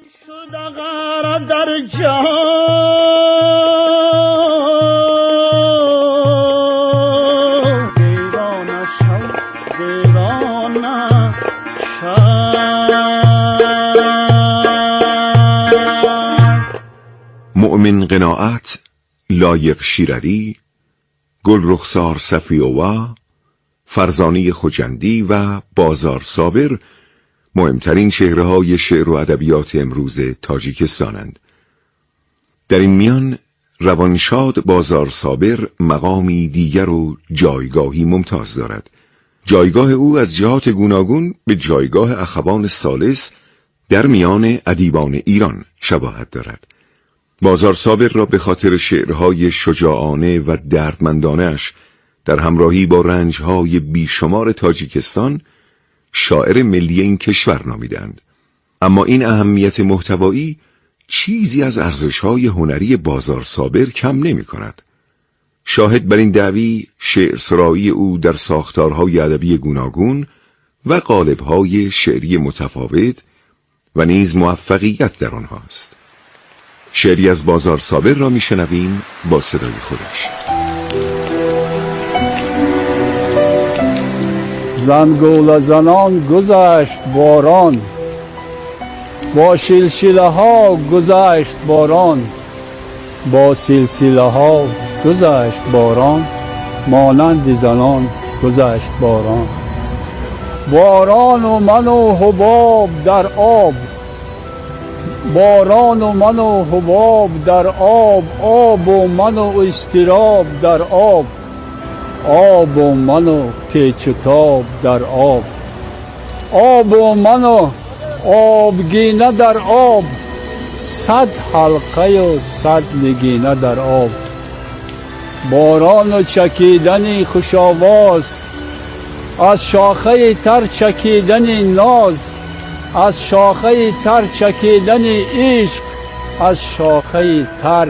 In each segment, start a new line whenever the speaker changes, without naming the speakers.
شد غارت در جهان دیوانه شو دیوانه شو.
مؤمن قناعت، لایق شیرعلی، گل رخسار صفی‌الله، فرزانه خجندی و بازار صابر مهمترین چهره‌های شعر و ادبیات امروز تاجیکستانند. در این میان روانشاد بازار صابر مقامی دیگر و جایگاهی ممتاز دارد. جایگاه او از جهات گوناگون به جایگاه اخوان ثالث در میان ادیبان ایران شباهت دارد. بازار صابر را به خاطر شعرهای شجاعانه و دردمندانه‌اش در همراهی با رنجهای بیشمار تاجیکستان شاعر ملی این کشور نامیدند. اما این اهمیت محتوایی چیزی از ارزش‌های هنری بازار صابر کم نمی کند. شاهد بر این دعوی شعر سرایی او در ساختارهای ادبی گوناگون و قالب‌های شعری متفاوت و نیز موفقیت در آنهاست. شعری از بازار صابر را میشنویم با صدای خودش.
زنگوله زنان گذشت باران، با سلسله ها گذشت باران، با سلسله ها گذشت باران، مانند زنان گذشت باران. باران و من و حباب در آب، باران و من و حباب در آب، آب و من و اضطراب در آب، آب و من و پیچ و تاب در آب، آب و من و آبگینه در آب، صد حلقه و صد نگینه در آب. باران و چکیدن خوش آواز، از شاخه تر چکیدن ناز، از شاخه تر چکیدن عشق، از شاخه تر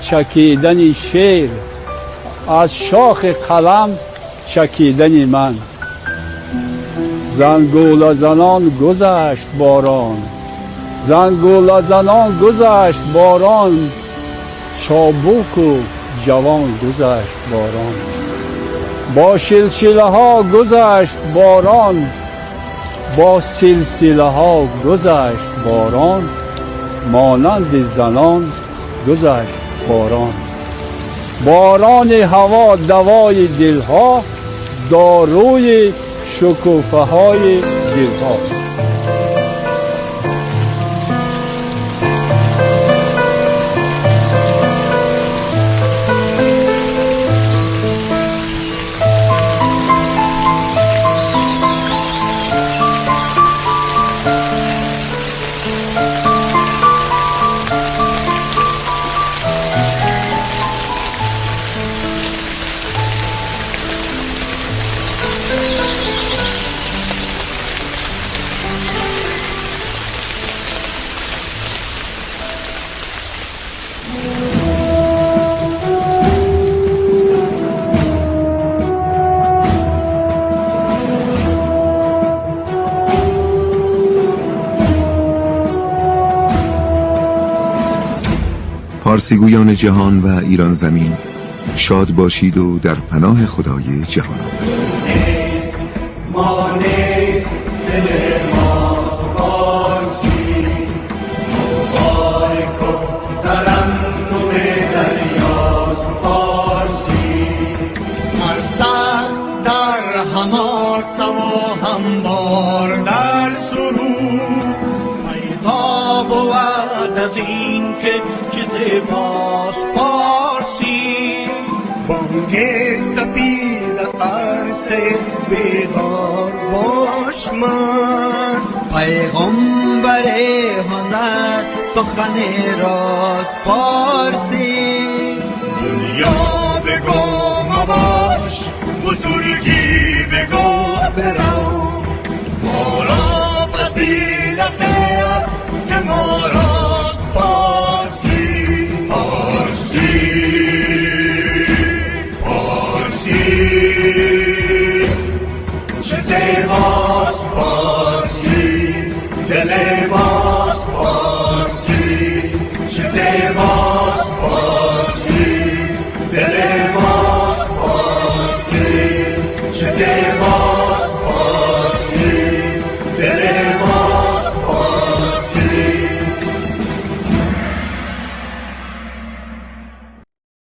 چکیدن شعر، از شاخ قلم چکیدن من. زنگوله زنان گذشت باران، زنگوله زنان گذشت باران، چابک و جوان گذشت باران. با سلسله ها گذشت باران، با سلسله ها گذشت باران، مانند زنان گذشت باران. باران هوا دوای دلها، داروی شکوفه های دلها.
پارسیگویان جهان و ایران زمین، شاد باشید و در پناه خدای جهان آفرین.
ما نیست دل ماست پارسی، موبای کن ترنم دریاست پارسی. سرسخت در حماسه و همبار در سرود، پیدا بود از این که زیباست پارسی. بانگ سپید عرصه بیدار باش من، پیغمبر هنر سخن راست پارسی. دنیا بگو مباش، بزرگی بگو برو، ما را فضیلت است که ما راست پارسی. چه زیباست پارسی، دل ماست پارسی. باز